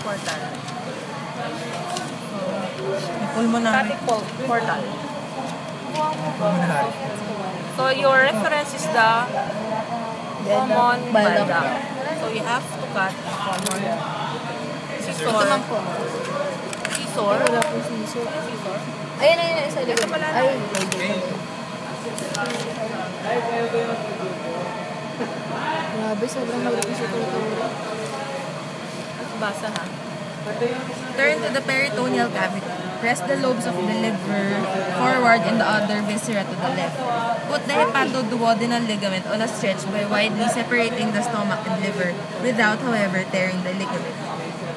portal. Pulmonary. Hepatic portal. Pulmonary. So your reference is the common bile duct. So you have to cut common scissor. Scissor. Scissor. Ayun, isa dito. Ito pala na. Grabe, sobrang malapis ito. Basa ha. Turn to the peritoneal cavity. Press the lobes of the liver forward and the other viscera to the left. Put the hepatoduodenal ligament on a stretch by widely separating the stomach and liver without, however, tearing the ligament.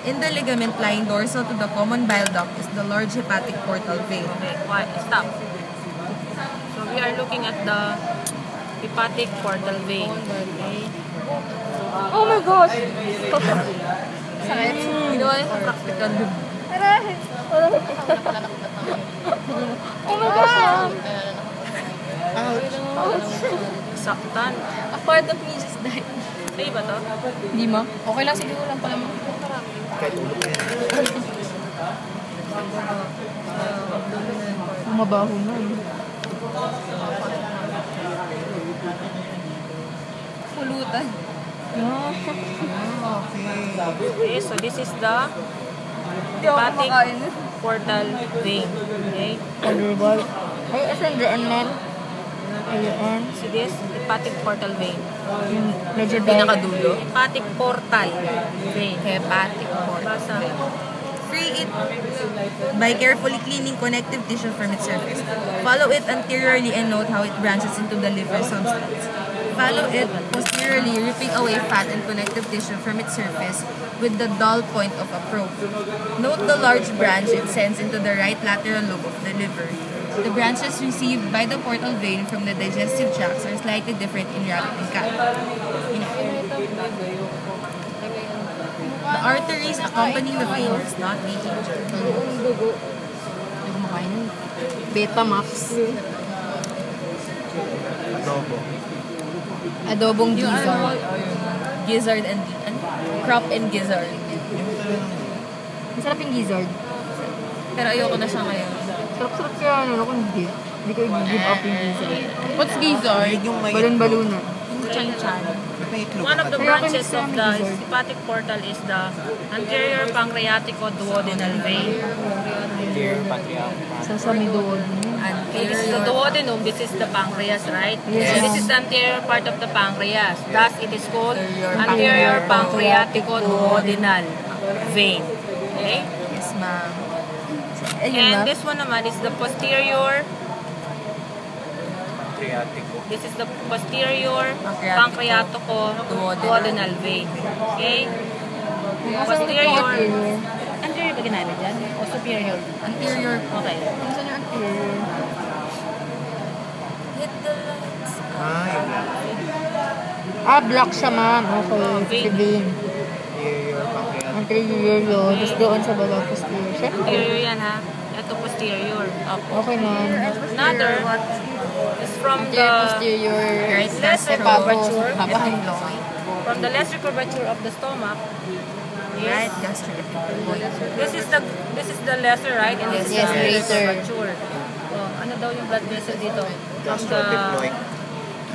In the ligament lying dorsal to the common bile duct is the large hepatic portal vein. Okay, quiet. Stop. So we are looking at the hepatic portal vein. Okay. Oh my gosh! Sakit. Ginawa niya sa practical. Aray! Oh my gosh! Saktan. A part of me just died. Okay ba to? Hindi mo? Okay lang, siguro lang pala mo. Kahit ulo pa yan. Mabaho na. Pulutan. Okay, so this is the hepatic portal vein. Okay. Underball. Ay, asan dyan, man? Ayun. So this hepatic portal vein. Yung medyo Pinakadulo. Hepatic portal vein. Hepatic portal. Basa. Free it by carefully cleaning connective tissue from its surface. Follow it anteriorly and note how it branches into the liver substance. Follow it posteriorly, ripping away fat and connective tissue from its surface with the dull point of a probe. Note the large branch it sends into the right lateral lobe of the liver. The branches received by the portal vein from the digestive tracts are slightly different in rabbit and cat. The arteries accompanying the vein does not be injured. Ay, kumakain nun. Betamax. Adobo. Adobong gizzard. Gizzard and crop and gizzard. Masarap yung gizzard. Pero ayoko na siya ngayon. Sarap-sarap kaya ano kung hindi. Hindi ko i-give up yung gizzard. What's gizzard? Yung may Balon-balunan. Chan-chan. may itlog. One of the branches of the hepatic portal is the anterior pancreatico-duodenal vein. Anterior pancreatico. Sa duodenum. Okay, this is the duodenum, this is the pancreas, right? Yes. So this is the anterior part of the pancreas. Thus, it is called anterior pancreatico-duodenal vein. Okay? Yes, ma'am. And this one naman is the posterior. Pancreatico. This is the posterior pancreatico-duodenal vein. Okay? Posterior. Anterior ba ginamit dyan? O superior? Anterior. Okay. Saan yung anterior? Hit the lights. Yung Block siya, ma'am. Okay. Vein. Vein. anterior pancreatico. Anterior yun. Tapos doon sa baba posterior. Siyempre. Anterior yan ha. Ito posterior. Okay, ma'am. Another is from the Posterior. Right, less curvature. epiploid. From the lesser curvature of the stomach. Right, gastroepiploid. This is the lesser, right? And this is Yes, the greater greater. curvature. So, ano daw yung blood vessel dito? Gastroepiploid.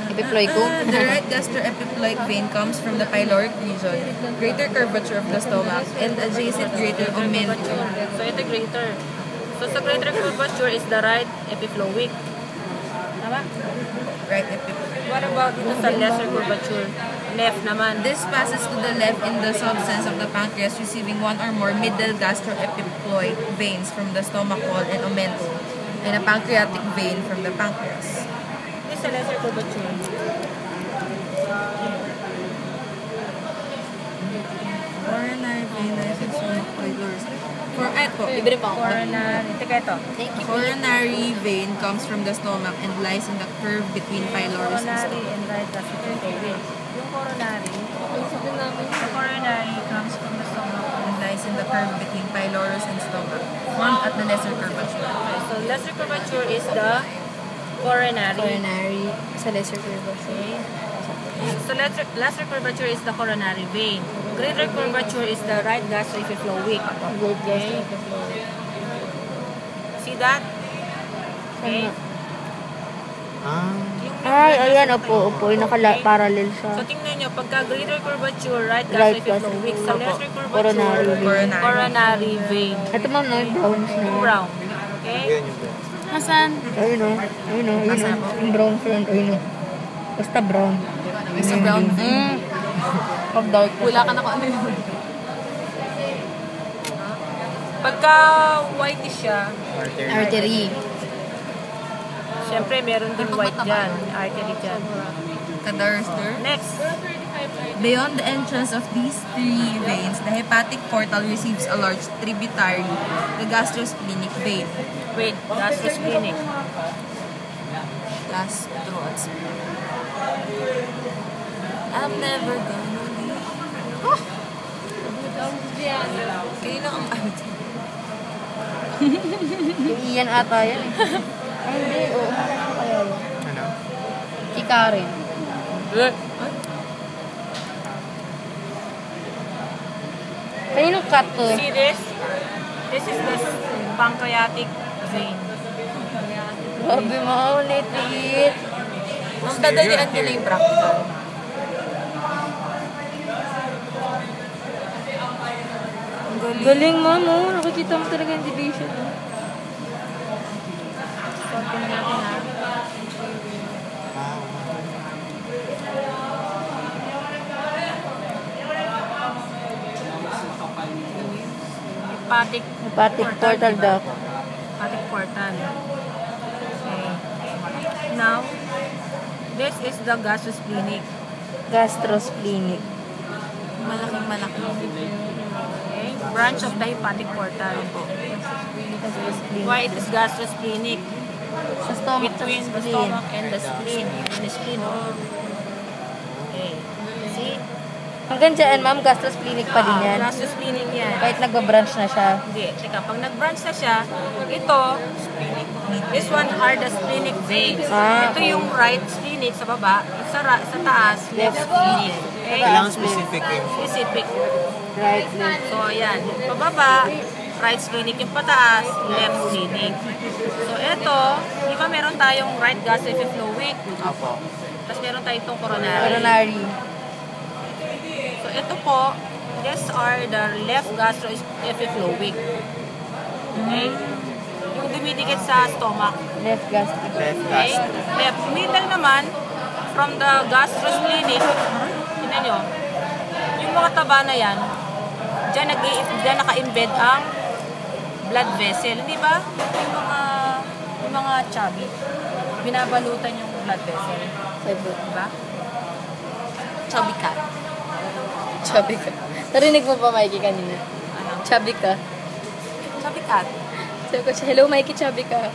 Epiploid ko. The right gastroepiploid vein comes from the pyloric region, greater curvature of the stomach, and adjacent greater omentum. So, ito greater. So, sa greater curvature is the right epiploic. Tama? Right epiploid. What about dito sa lesser curvature? Left naman. This passes to the left in the substance of the pancreas, receiving one or more middle gastroepiploid veins from the stomach wall and omentum, and a pancreatic vein from the pancreas. This is a lesser curvature. Coronary vein lies in stomach pylorus. Libre pa ako. Coronary. Teka ito. Thank you. Coronary vein comes from the stomach and lies in the curve between pylorus and Coronary stomach. and right gastroepiploid. Yung coronary, the coronary comes from the stomach. And lies in the curve between pylorus and stomach, formed at the lesser curvature. Okay, so lesser curvature is the coronary. Coronary. Sa lesser curvature. Okay. So lesser curvature is the coronary vein. greater curvature is the right gastroepiploic. Good Okay. See that? Okay. Ay, ayan, opo. Yung parallel siya. So, tingnan nyo, pagka greater curvature, right Right gastroepiploic, sa lesser Coronary curvature, vein. coronary vein. Ito ma'am, no? Yung browns na yun. Brown. Okay? Yan yung best. Nasaan? Ayun o. Ayun o. Yung brown front. Ayun o. Basta brown. Sa brown vein. Pag dark. Wala ka na kung ano yun. Pagka whitish siya, Artery. syempre meron din white dyan. Artery dyan. Kadarster. Next. Beyond the entrance of these three veins, the hepatic portal receives a large tributary, the gastrosplenic vein. Wait, gastrosplenic. I'm never gonna leave. Kayo lang ang art. Yung Ian ata yan eh. Ay, hindi. Oo. Kaya yun. Ano? Si Karen. Kaninong cut to? See this? This is the pancreatic vein. Grabe mga ulit. Liit. Mas dadalian nila yung practical. Galing ma'am, oh. Nakikita mo talaga yung division. Hepatic Hepatic portal duct. Hepatic portal. Okay. Now, this is the gastrosplenic. Gastrosplenic. Malaking malaki. Okay. Branch of the hepatic portal. Why it is gastrosplenic? Sa stomach. Between the stomach and the spleen. The spleen. Okay. See? Hanggang dyan, ma'am, gastrosplenic pa din yan. Gastrosplenic yan. Kahit nagbabranch na siya. Hindi. Teka, pag nag-branch na siya, ito, this one are the splenic veins. Ah, Ito yung right splenic sa baba, sa taas, left splenic. Okay? Kailangan specific yung Specific. Right, left. So, ayan. Pababa, right splenic. Yung pataas, left splenic. So, ito, di ba meron tayong right gastroepiploic? Apo. Tapos meron tayong itong coronary. Coronary. So, ito po, these are the left gastroepiploic. Okay? Yung dumidikit sa stomach. Left gastric. Left Okay? gastro. Left. Middle naman, from the gastrosplenic, tignan nyo, yung mga taba na yan, dyan naka-embed ang blood vessel. Hindi ba? Yung mga chubby, binabalutan yung blood vessel. Diba? Chubby cat. Chubby ka. Narinig mo ba, Mikey, kanina? Ano? Chubby ka. Chubby cat. Sabi ko siya, hello, Mikey, chubby ka.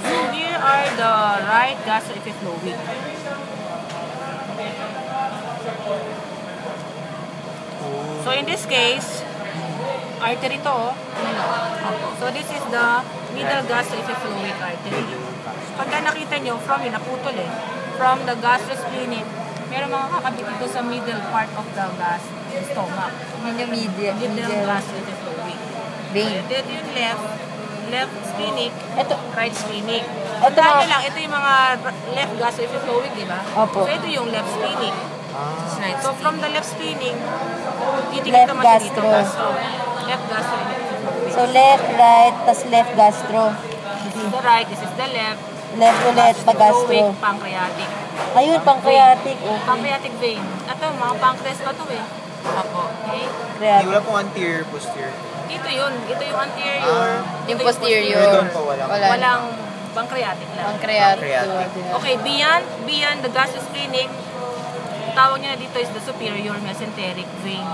So here are the right gastroepiploic. So in this case, artery to. So this is the middle gastroepiploic artery. Pagka nakita nyo, from yun, naputol eh. From the gastrosplenic, meron mga kakabit dito sa middle part of the stomach. Yun yung Middle medial gastroepiploic. vein. Ito yung left splenic, Ito, right splenic. Ito Ito mga- lang, ito yung mga left gastroepiploic, di ba? Opo. So ito yung left splenic. Ah. So from the left splenic, titikit Left naman siya dito. gastro. Left gastroepiploic. so left, right, tas left gastro. This is the right, this is the left. Left ulit, pag gastro. Gastroepiploic, pancreatic. Ayun, pancreatic. Okay. Pancreatic vein. Ito, mga pancreas pa to eh. Apo. Okay? Hindi, Pancreatic. wala pong anterior, posterior. Dito yun. Ito yung anterior. Ah. Ito Yung posterior. Pero doon po wala. Walang pancreatic lang. Pancreatic. Pancreatic. Okay, beyond the gastrosplenic, tawag niya na dito is the superior mesenteric vein.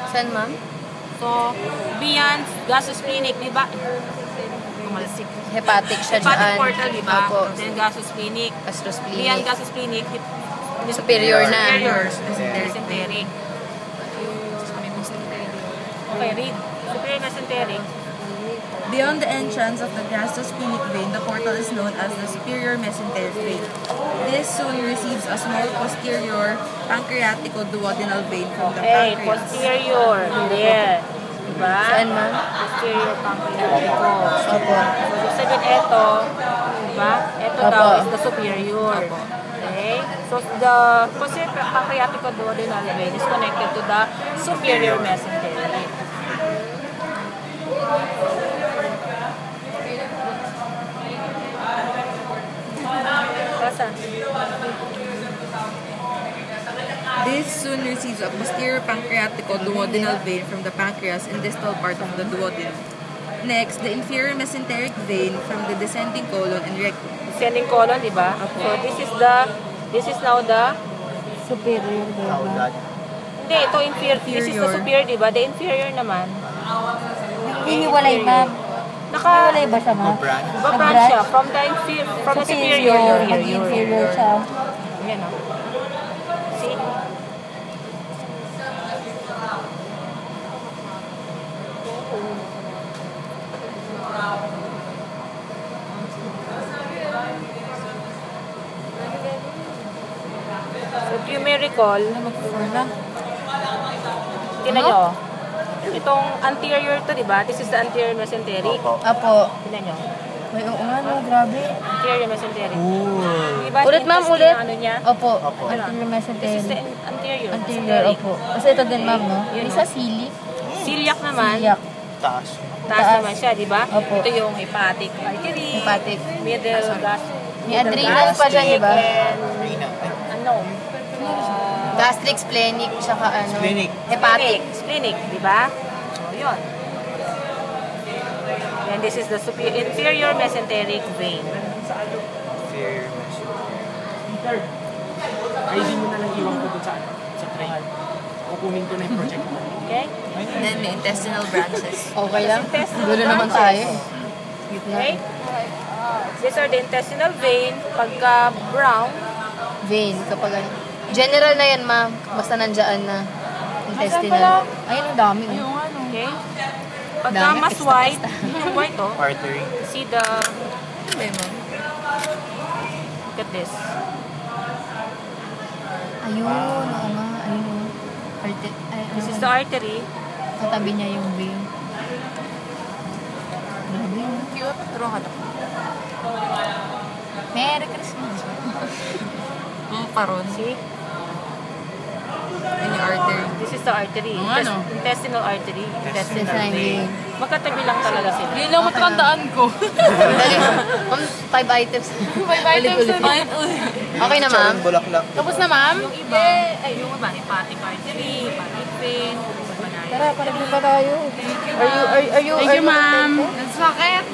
Saan, ma'am? So, beyond gastrosplenic, di ba? Kumalsik. Hepatic siya dyan. Hepatic portal, di ba? Opo. Then gastrosplenic. Beyond Gastrosplenic. gastrosplenic, Superior na. superior mesenteric. Okay, read. Superior mesenteric. Beyond the entrance of the gastrosplenic vein, the portal is known as the superior mesenteric vein. This soon receives a small posterior pancreatico-duodenal vein from the Hey, pancreas. posterior. There. Diba? Saan, ma'am? Posterior pancreatico. Opo. So, ibig sabihin ito, diba? Ito Opo. daw is the superior. Okay? So, the posterior pancreatico-duodenal vein is connected to the superior mesenteric. Kasa? This soon receives a posterior pancreatico-duodenal vein from the pancreas and distal part of the duodenum. Next, the inferior mesenteric vein from the descending colon and rectum. Descending colon, diba? So, this is now the, Superior, How diba? that? hindi, ito inferior. This is the superior, diba? The inferior naman. Hiniwalay, ma'am. Hiniwalay ba siya, ma'am? Brand? Ba-branch siya from the superior to the Mag-inferior siya. Ayan, o. See? So, if you may recall, tinan nyo, itong anterior to, diba? This is the anterior mesenteric. Opo. Tinan nyo. Ay, oo nga, no, grabe. Anterior mesenteric. Ooh. Diba? Ulit, ma'am, intestine ulit. ang Ano niya? Opo. Opo. Anterior This is the mesenteric. anterior. Anterior, opo. Kasi ito din, ma'am, no? Isa sili. Celiac naman. Celiac. Taas. Taas naman siya, di ba? Opo. Ito yung hepatic artery. Hepatic. Middle May adrenal pa dyan, di ba? Rina. Ano? Gastric, splenic, tsaka ano. Splenic. Hepatic. Splenic, di ba? So, yun. And this is the inferior mesenteric vein. Inferior mesenteric. ID mo na lang iwan ko dun sa tray. Kukunin ko na yung project mo. Okay? And then may intestinal branches. Okay lang. Intestinal Dulo naman branches. tayo. Gitna. Okay? These are the intestinal vein. Pagka brown, Vein, kapag ano. General na yan, ma'am. Basta nandiyan na. Intestinal. Ayun, ang dami. Oh. okay? Pagka Dami, mas extra, white, yung white to, Artery. see the, Okay, ma'am. look at this. Ayun, oo nga. Ayun. This is the artery. Katabi niya yung vein. Grabe. Cute. Turo ka na. Merry Christmas. Paron. See? Yun yung artery. This is the artery. Intestinal artery. Intestinal Intestinal vein. vein. Magkatabi lang talaga sila. Yun lang matandaan ko. Dali. Ma'am, 5 items. 5 items. Okay na, ma'am? Charon bulaklak. Tapos na, ma'am? Yung iba, ay yung iba, hepatic artery, hepatic vein, Tara, parang pa tayo. Are you Thank you, ma'am. Sakit.